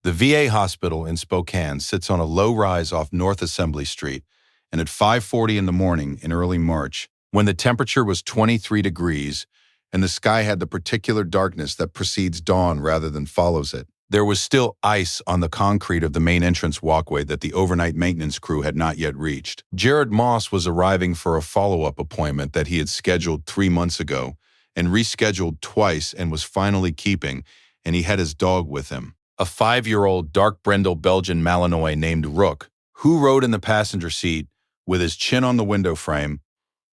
The VA hospital in Spokane sits on a low rise off North Assembly Street, and at 5:40 in the morning in early March, when the temperature was 23 degrees and the sky had the particular darkness that precedes dawn rather than follows it, there was still ice on the concrete of the main entrance walkway that the overnight maintenance crew had not yet reached. Jared Moss was arriving for a follow-up appointment that he had scheduled 3 months ago and rescheduled twice and was finally keeping, and he had his dog with him. A 5-year-old dark brindle Belgian Malinois named Rook, who rode in the passenger seat with his chin on the window frame,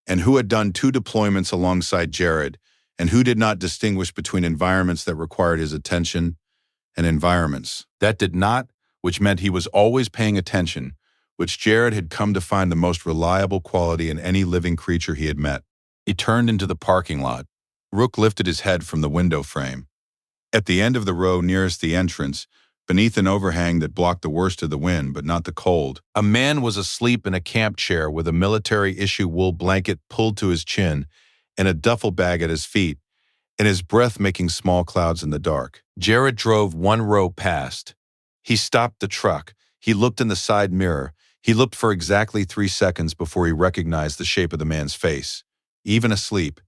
and who had done 2 deployments alongside Jared, and who did not distinguish between environments that required his attention and environments that did not, which meant he was always paying attention, which Jared had come to find the most reliable quality in any living creature he had met. He turned into the parking lot. Rook lifted his head from the window frame. At the end of the row nearest the entrance, beneath an overhang that blocked the worst of the wind but not the cold, a man was asleep in a camp chair with a military-issue wool blanket pulled to his chin and a duffel bag at his feet, and his breath making small clouds in the dark. Jared drove 1 row past. He stopped the truck. He looked in the side mirror. He looked for exactly 3 seconds before he recognized the shape of the man's face. Even asleep,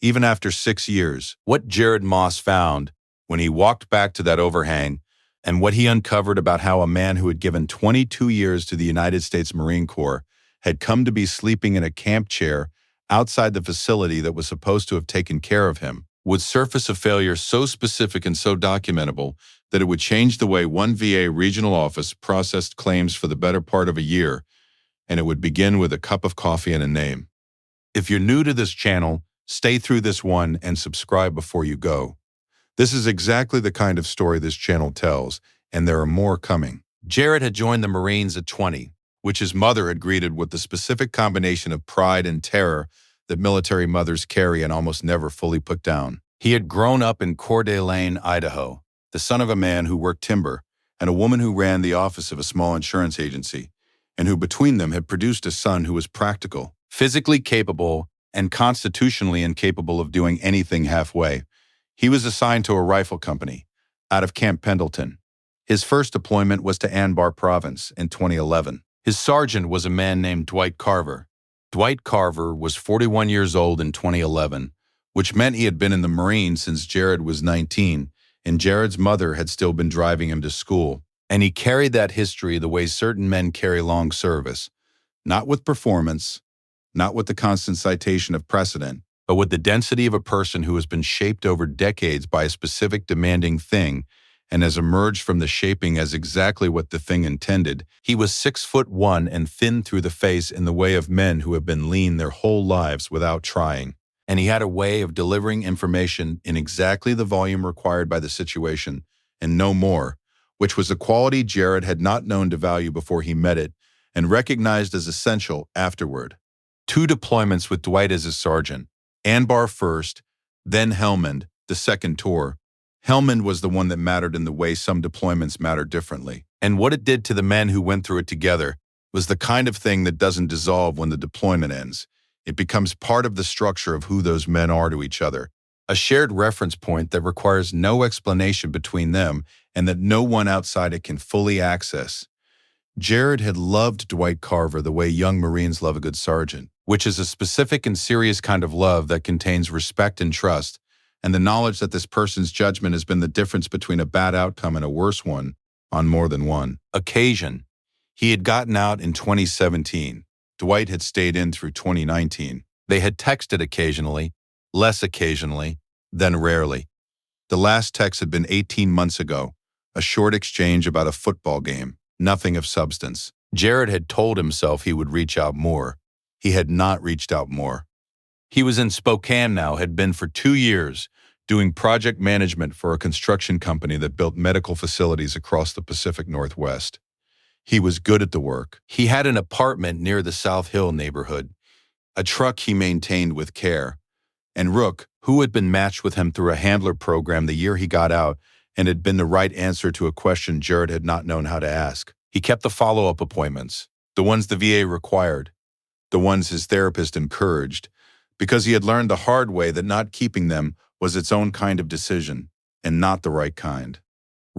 even after 6 years, what Jared Moss found when he walked back to that overhang, and what he uncovered about how a man who had given 22 years to the United States Marine Corps had come to be sleeping in a camp chair outside the facility that was supposed to have taken care of him, would surface a failure so specific and so documentable that it would change the way one VA regional office processed claims for the better part of a year, and it would begin with a cup of coffee and a name. If you're new to this channel, stay through this one and subscribe before you go. This is exactly the kind of story this channel tells, and there are more coming. Jared had joined the Marines at 20, which his mother had greeted with the specific combination of pride and terror that military mothers carry and almost never fully put down. He had grown up in Coeur d'Alene, Idaho, the son of a man who worked timber and a woman who ran the office of a small insurance agency, and who between them had produced a son who was practical, physically capable, and constitutionally incapable of doing anything halfway. He was assigned to a rifle company out of Camp Pendleton. His first deployment was to Anbar Province in 2011. His sergeant was a man named Dwight Carver. Dwight Carver was 41 years old in 2011, which meant he had been in the Marines since Jared was 19, and Jared's mother had still been driving him to school. And he carried that history the way certain men carry long service, not with performance, not with the constant citation of precedent, but with the density of a person who has been shaped over decades by a specific demanding thing and has emerged from the shaping as exactly what the thing intended. He was 6'1" and thin through the face in the way of men who have been lean their whole lives without trying. And he had a way of delivering information in exactly the volume required by the situation, and no more, which was a quality Jared had not known to value before he met it and recognized as essential afterward. 2 deployments with Dwight as his sergeant. Anbar first, then Helmand, the second tour. Helmand was the one that mattered in the way some deployments matter differently. And what it did to the men who went through it together was the kind of thing that doesn't dissolve when the deployment ends. It becomes part of the structure of who those men are to each other, a shared reference point that requires no explanation between them and that no one outside it can fully access. Jared had loved Dwight Carver the way young Marines love a good sergeant, which is a specific and serious kind of love that contains respect and trust, and the knowledge that this person's judgment has been the difference between a bad outcome and a worse one on more than one occasion. He had gotten out in 2017. Dwight had stayed in through 2019. They had texted occasionally, less occasionally, then rarely. The last text had been 18 months ago, a short exchange about a football game, nothing of substance. Jared had told himself he would reach out more. He had not reached out more. He was in Spokane now, had been for 2 years, doing project management for a construction company that built medical facilities across the Pacific Northwest. He was good at the work. He had an apartment near the South Hill neighborhood, a truck he maintained with care, and Rook, who had been matched with him through a handler program the year he got out and had been the right answer to a question Jared had not known how to ask. He kept the follow-up appointments, the ones the VA required, the ones his therapist encouraged, because he had learned the hard way that not keeping them was its own kind of decision, and not the right kind.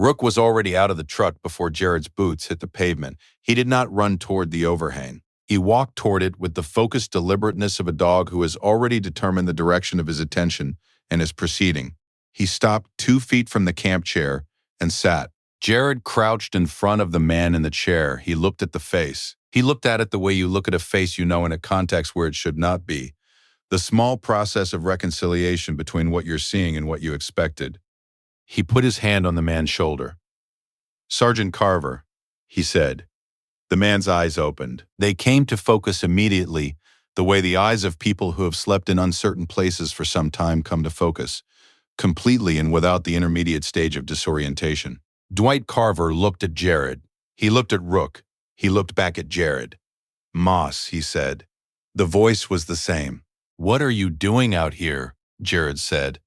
Rook was already out of the truck before Jared's boots hit the pavement. He did not run toward the overhang. He walked toward it with the focused deliberateness of a dog who has already determined the direction of his attention and is proceeding. He stopped 2 feet from the camp chair and sat. Jared crouched in front of the man in the chair. He looked at the face. He looked at it the way you look at a face you know in a context where it should not be. The small process of reconciliation between what you're seeing and what you expected. He put his hand on the man's shoulder. "Sergeant Carver," he said. The man's eyes opened. They came to focus immediately, the way the eyes of people who have slept in uncertain places for some time come to focus, completely and without the intermediate stage of disorientation. Dwight Carver looked at Jared. He looked at Rook. He looked back at Jared. "Moss," he said. The voice was the same. "What are you doing out here?" Jared said.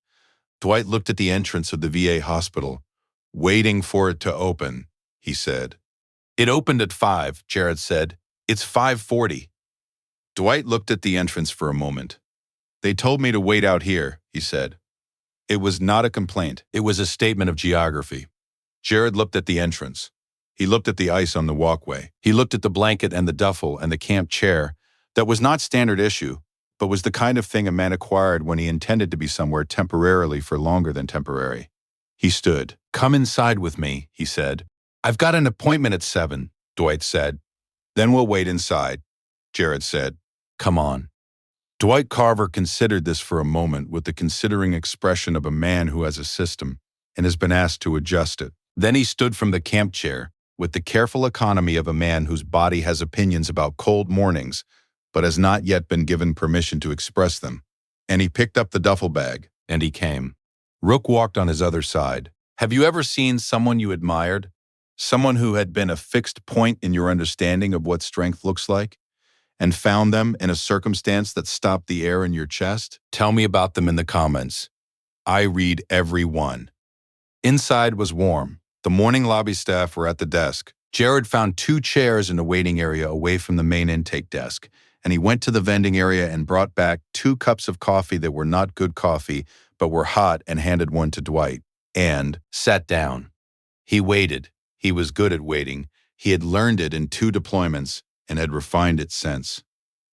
Dwight looked at the entrance of the VA hospital. "Waiting for it to open," he said. "It opened at 5, Jared said. "It's 5:40. Dwight looked at the entrance for a moment. "They told me to wait out here," he said. It was not a complaint. It was a statement of geography. Jared looked at the entrance. He looked at the ice on the walkway. He looked at the blanket and the duffel and the camp chair. That was not standard issue, but was the kind of thing a man acquired when he intended to be somewhere temporarily for longer than temporary. He stood. "Come inside with me," he said. "I've got an appointment at 7, Dwight said. "Then we'll wait inside," Jared said. "Come on." Dwight Carver considered this for a moment with the considering expression of a man who has a system and has been asked to adjust it. Then he stood from the camp chair with the careful economy of a man whose body has opinions about cold mornings but has not yet been given permission to express them. And he picked up the duffel bag, and he came. Rook walked on his other side. Have you ever seen someone you admired? Someone who had been a fixed point in your understanding of what strength looks like? And found them in a circumstance that stopped the air in your chest? Tell me about them in the comments. I read every one. Inside was warm. The morning lobby staff were at the desk. Jared found 2 chairs in the waiting area away from the main intake desk, and he went to the vending area and brought back 2 cups of coffee that were not good coffee, but were hot, and handed one to Dwight, and sat down. He waited. He was good at waiting. He had learned it in 2 deployments and had refined it since.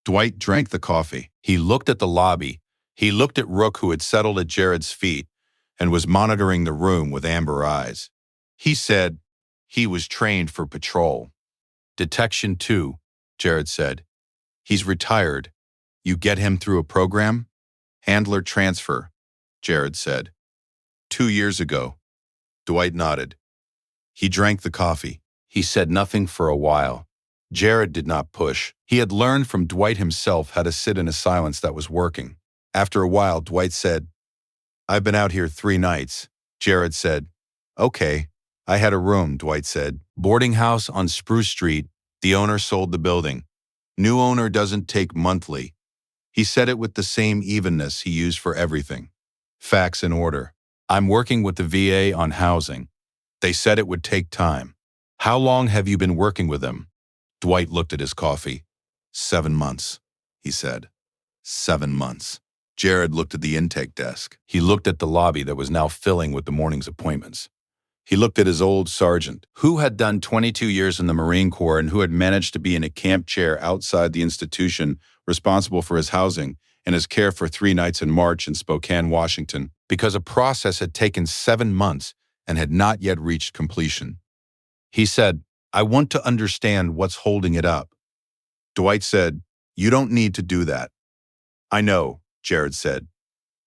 Dwight drank the coffee. He looked at the lobby. He looked at Rook, who had settled at Jared's feet and was monitoring the room with amber eyes. He said he was trained for patrol. Detection 2, Jared said. He's retired. You get him through a program? Handler transfer, Jared said. 2 years ago. Dwight nodded. He drank the coffee. He said nothing for a while. Jared did not push. He had learned from Dwight himself how to sit in a silence that was working. After a while, Dwight said, I've been out here 3 nights. Jared said, Okay. I had a room, Dwight said. Boarding house on Spruce Street. The owner sold the building. New owner doesn't take monthly. He said it with the same evenness he used for everything. Facts in order. I'm working with the VA on housing. They said it would take time. How long have you been working with them? Dwight looked at his coffee. 7 months, he said. 7 months. Jared looked at the intake desk. He looked at the lobby that was now filling with the morning's appointments. He looked at his old sergeant, who had done 22 years in the Marine Corps and who had managed to be in a camp chair outside the institution responsible for his housing and his care for 3 nights in March in Spokane, Washington, because a process had taken 7 months and had not yet reached completion. He said, I want to understand what's holding it up. Dwight said, You don't need to do that. I know, Jared said.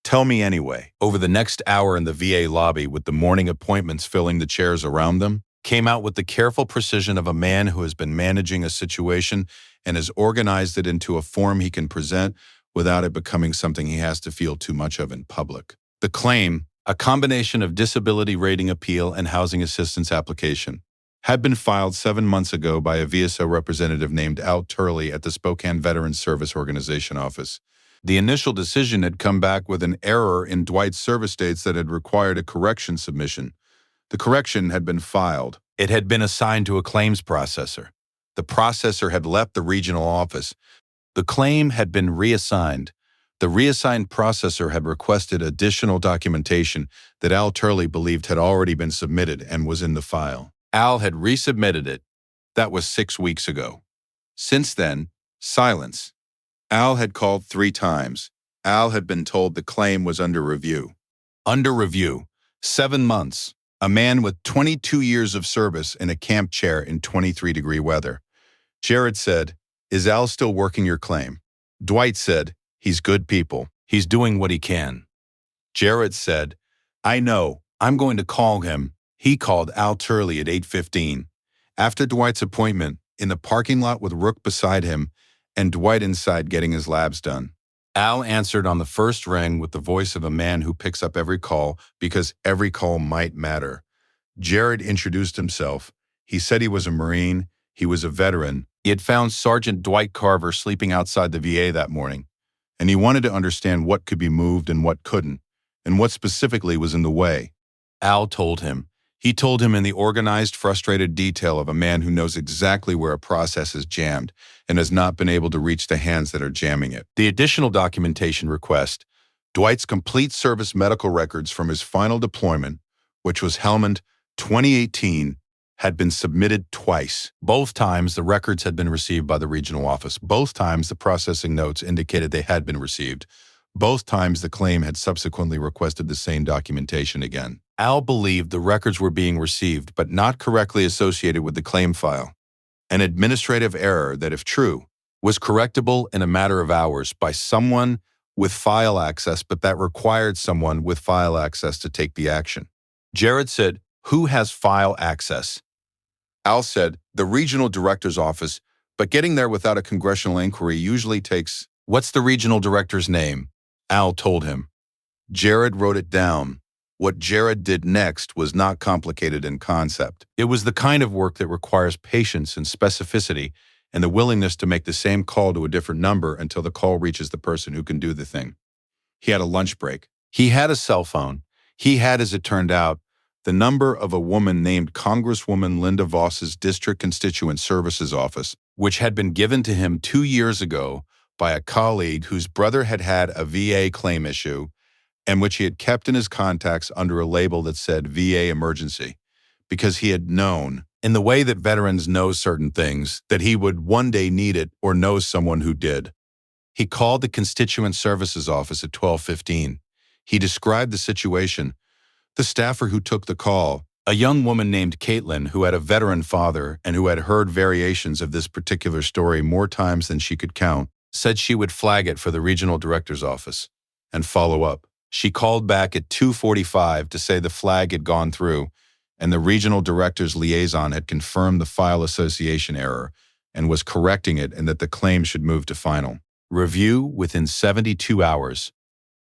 Tell me anyway. Over the next hour in the VA lobby, with the morning appointments filling the chairs around them, came out with the careful precision of a man who has been managing a situation and has organized it into a form he can present without it becoming something he has to feel too much of in public. The claim, a combination of disability rating appeal and housing assistance application, had been filed 7 months ago by a VSO representative named Al Turley at the Spokane Veterans Service Organization office. The initial decision had come back with an error in Dwight's service dates that had required a correction submission. The correction had been filed. It had been assigned to a claims processor. The processor had left the regional office. The claim had been reassigned. The reassigned processor had requested additional documentation that Al Turley believed had already been submitted and was in the file. Al had resubmitted it. That was 6 weeks ago. Since then, silence. Al had called 3 times. Al had been told the claim was under review. Under review. 7 months. A man with 22 years of service in a camp chair in 23-degree weather. Jared said, "Is Al still working your claim?" Dwight said, "He's good people. He's doing what he can." Jared said, "I know. I'm going to call him." He called Al Turley at 8:15. After Dwight's appointment, in the parking lot with Rook beside him and Dwight inside getting his labs done. Al answered on the first ring with the voice of a man who picks up every call because every call might matter. Jared introduced himself. He said he was a Marine. He was a veteran. He had found Sergeant Dwight Carver sleeping outside the VA that morning, and he wanted to understand what could be moved and what couldn't, and what specifically was in the way. Al told him. He told him in the organized, frustrated detail of a man who knows exactly where a process is jammed and has not been able to reach the hands that are jamming it. The additional documentation request, Dwight's complete service medical records from his final deployment, which was Helmand 2018, had been submitted twice. Both times the records had been received by the regional office. Both times the processing notes indicated they had been received. Both times the claim had subsequently requested the same documentation again. Al believed the records were being received but not correctly associated with the claim file. An administrative error that, if true, was correctable in a matter of hours by someone with file access, but that required someone with file access to take the action. Jared said, "Who has file access?" Al said, "The regional director's office, but getting there without a congressional inquiry usually takes..." "What's the regional director's name?" Al told him. Jared wrote it down. What Jared did next was not complicated in concept. It was the kind of work that requires patience and specificity and the willingness to make the same call to a different number until the call reaches the person who can do the thing. He had a lunch break. He had a cell phone. He had, as it turned out, the number of a woman named Congresswoman Linda Voss's District Constituent Services Office, which had been given to him 2 years ago by a colleague whose brother had had a VA claim issue and which he had kept in his contacts under a label that said VA Emergency, because he had known, in the way that veterans know certain things, that he would one day need it or know someone who did. He called the Constituent Services Office at 12:15. He described the situation. The staffer who took the call, a young woman named Caitlin who had a veteran father and who had heard variations of this particular story more times than she could count, said she would flag it for the regional director's office and follow up. She called back at 2:45 to say the flag had gone through and the regional director's liaison had confirmed the file association error and was correcting it and that the claim should move to final review within 72 hours.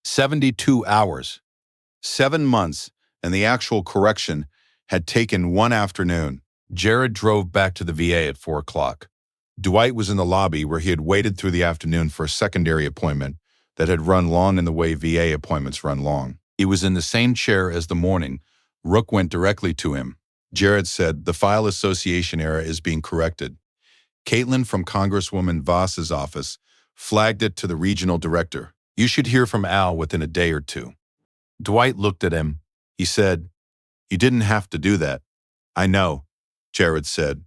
72 hours. 7 months, and the actual correction had taken 1 afternoon. Jared drove back to the VA at 4 o'clock. Dwight was in the lobby where he had waited through the afternoon for a secondary appointment that had run long in the way VA appointments run long. He was in the same chair as the morning. Rook went directly to him. Jared said, "The file association error is being corrected." Caitlin from Congresswoman Voss's office flagged it to the regional director. "You should hear from Al within a day or 2. Dwight looked at him. He said, "You didn't have to do that." "I know," Jared said.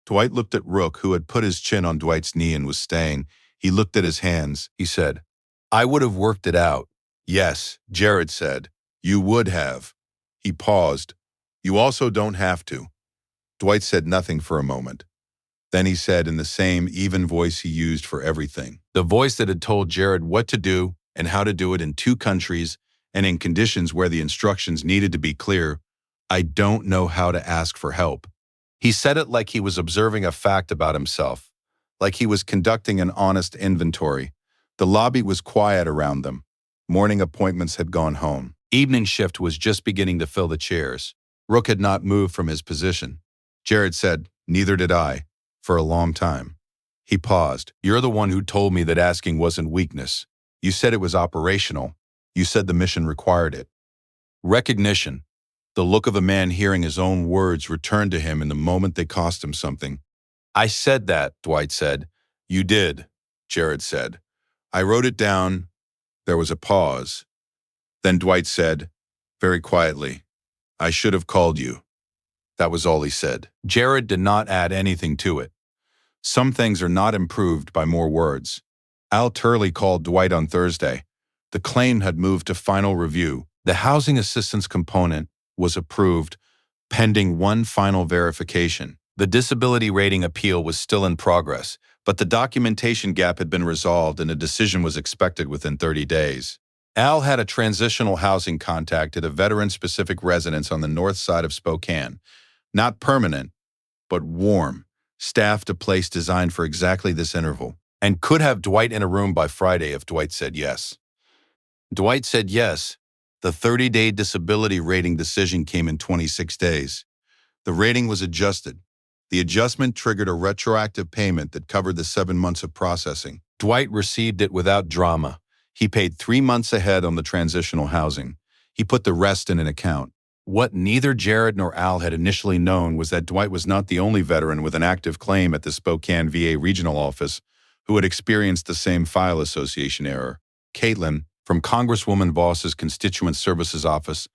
Dwight looked at Rook, who had put his chin on Dwight's knee and was staying. He looked at his hands. He said, "I would have worked it out." "Yes," Jared said. "You would have." He paused. "You also don't have to." Dwight said nothing for a moment. Then he said in the same even voice he used for everything, the voice that had told Jared what to do and how to do it in 2 countries and in conditions where the instructions needed to be clear, "I don't know how to ask for help." He said it like he was observing a fact about himself, like he was conducting an honest inventory. The lobby was quiet around them. Morning appointments had gone home. Evening shift was just beginning to fill the chairs. Rook had not moved from his position. Jared said, "Neither did I, for a long time." He paused. "You're the one who told me that asking wasn't weakness. You said it was operational. You said the mission required it." Recognition. The look of a man hearing his own words returned to him in the moment they cost him something. "I said that," Dwight said. "You did," Jared said. "I wrote it down. There was a pause. Then Dwight said, very quietly, "I should have called you." That was all he said. Jared did not add anything to it. Some things are not improved by more words. Al Turley called Dwight on Thursday. The claim had moved to final review. The housing assistance component was approved, pending one final verification. The disability rating appeal was still in progress, but the documentation gap had been resolved and a decision was expected within 30 days. Al had a transitional housing contact at a veteran-specific residence on the north side of Spokane. Not permanent, but warm, staffed a place designed for exactly this interval, and could have Dwight in a room by Friday if Dwight said yes. Dwight said yes. The 30-day disability rating decision came in 26 days. The rating was adjusted. The adjustment triggered a retroactive payment that covered the 7 months of processing. Dwight received it without drama. He paid 3 months ahead on the transitional housing. He put the rest in an account. What neither Jared nor Al had initially known was that Dwight was not the only veteran with an active claim at the Spokane VA regional office who had experienced the same file association error. Caitlin, from Congresswoman Voss's Constituent Services Office,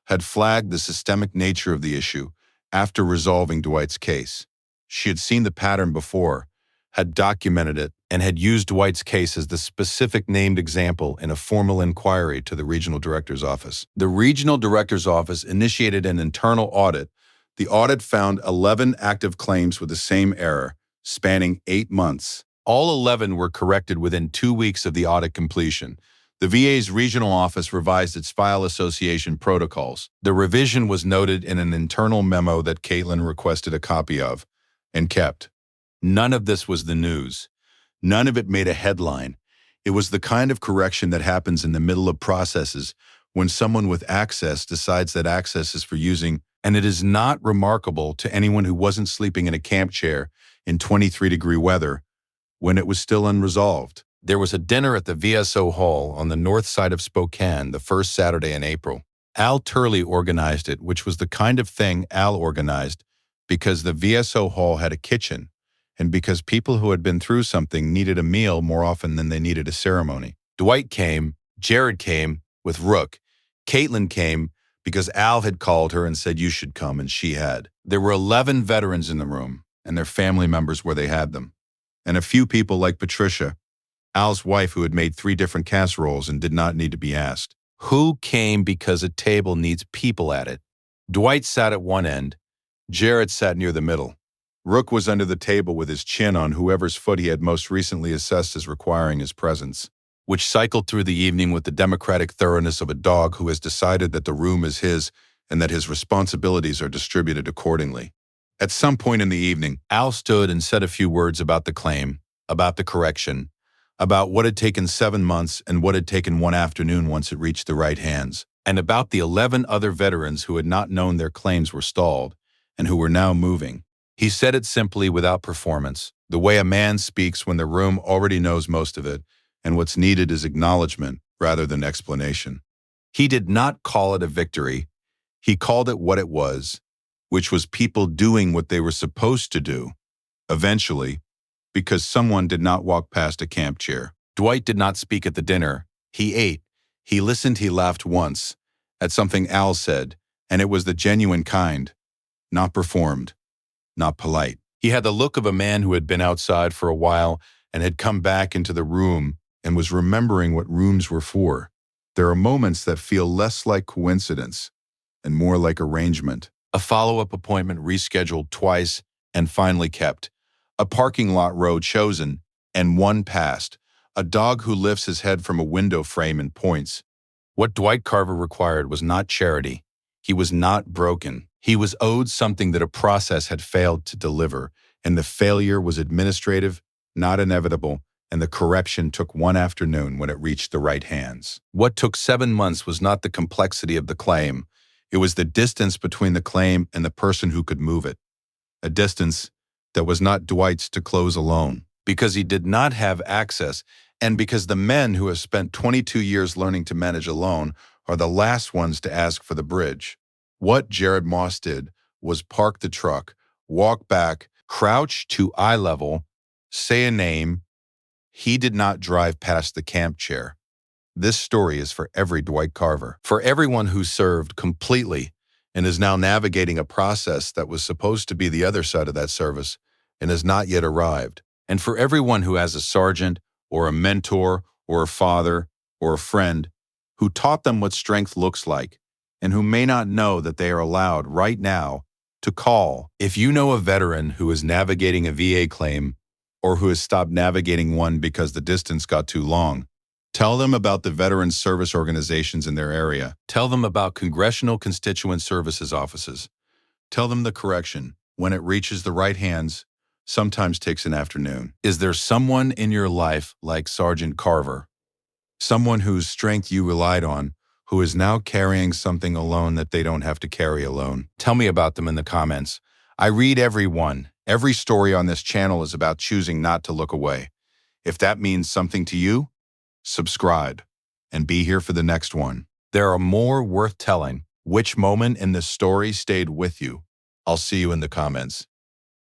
had flagged the systemic nature of the issue after resolving Dwight's case. She had seen the pattern before, had documented it, and had used Dwight's case as the specific named example in a formal inquiry to the regional director's office. The regional director's office initiated an internal audit. The audit found 11 active claims with the same error, spanning 8 months. All 11 were corrected within 2 weeks of the audit completion. The VA's regional office revised its file association protocols. The revision was noted in an internal memo that Caitlin requested a copy of and kept. None of this was the news. None of it made a headline. It was the kind of correction that happens in the middle of processes when someone with access decides that access is for using, and it is not remarkable to anyone who wasn't sleeping in a camp chair in 23-degree weather when it was still unresolved. There was a dinner at the VSO Hall on the north side of Spokane the first Saturday in April. Al Turley organized it, which was the kind of thing Al organized because the VSO Hall had a kitchen and because people who had been through something needed a meal more often than they needed a ceremony. Dwight came, Jared came with Rook. Caitlin came because Al had called her and said you should come, and she had. There were 11 veterans in the room and their family members where they had them, and a few people like Patricia, Al's wife, who had made 3 different casseroles and did not need to be asked. Who came because a table needs people at it? Dwight sat at one end. Jared sat near the middle. Rook was under the table with his chin on whoever's foot he had most recently assessed as requiring his presence, which cycled through the evening with the democratic thoroughness of a dog who has decided that the room is his and that his responsibilities are distributed accordingly. At some point in the evening, Al stood and said a few words about the claim, about the correction, about what had taken 7 months and what had taken 1 afternoon once it reached the right hands, and about the 11 other veterans who had not known their claims were stalled and who were now moving. He said it simply, without performance, the way a man speaks when the room already knows most of it, and what's needed is acknowledgement rather than explanation. He did not call it a victory. He called it what it was, which was people doing what they were supposed to do, eventually, because someone did not walk past a camp chair. Dwight did not speak at the dinner. He ate. He listened. He laughed once at something Al said, and it was the genuine kind, not performed, not polite. He had the look of a man who had been outside for a while and had come back into the room and was remembering what rooms were for. There are moments that feel less like coincidence and more like arrangement. A follow-up appointment rescheduled twice and finally kept. A parking lot row chosen, and one passed. A dog who lifts his head from a window frame and points. What Dwight Carver required was not charity. He was not broken. He was owed something that a process had failed to deliver, and the failure was administrative, not inevitable, and the correction took 1 afternoon when it reached the right hands. What took 7 months was not the complexity of the claim. It was the distance between the claim and the person who could move it. A distance that was not Dwight's to close alone, because he did not have access, and because the men who have spent 22 years learning to manage alone are the last ones to ask for the bridge. What Jared Moss did was park the truck, walk back, crouch to eye level, say a name. He did not drive past the camp chair. This story is for every Dwight Carver, for everyone who served completely and is now navigating a process that was supposed to be the other side of that service and has not yet arrived, and for everyone who has a sergeant or a mentor or a father or a friend who taught them what strength looks like and who may not know that they are allowed right now to call. If you know a veteran who is navigating a VA claim or who has stopped navigating one because the distance got too long, tell them about the veteran service organizations in their area. Tell them about Congressional Constituent Services offices. Tell them the correction, when it reaches the right hands, sometimes takes an afternoon. Is there someone in your life like Sergeant Carver? Someone whose strength you relied on, who is now carrying something alone that they don't have to carry alone? Tell me about them in the comments. I read every one. Every story on this channel is about choosing not to look away. If that means something to you, subscribe and be here for the next one. There are more worth telling. Which moment in this story stayed with you? I'll see you in the comments.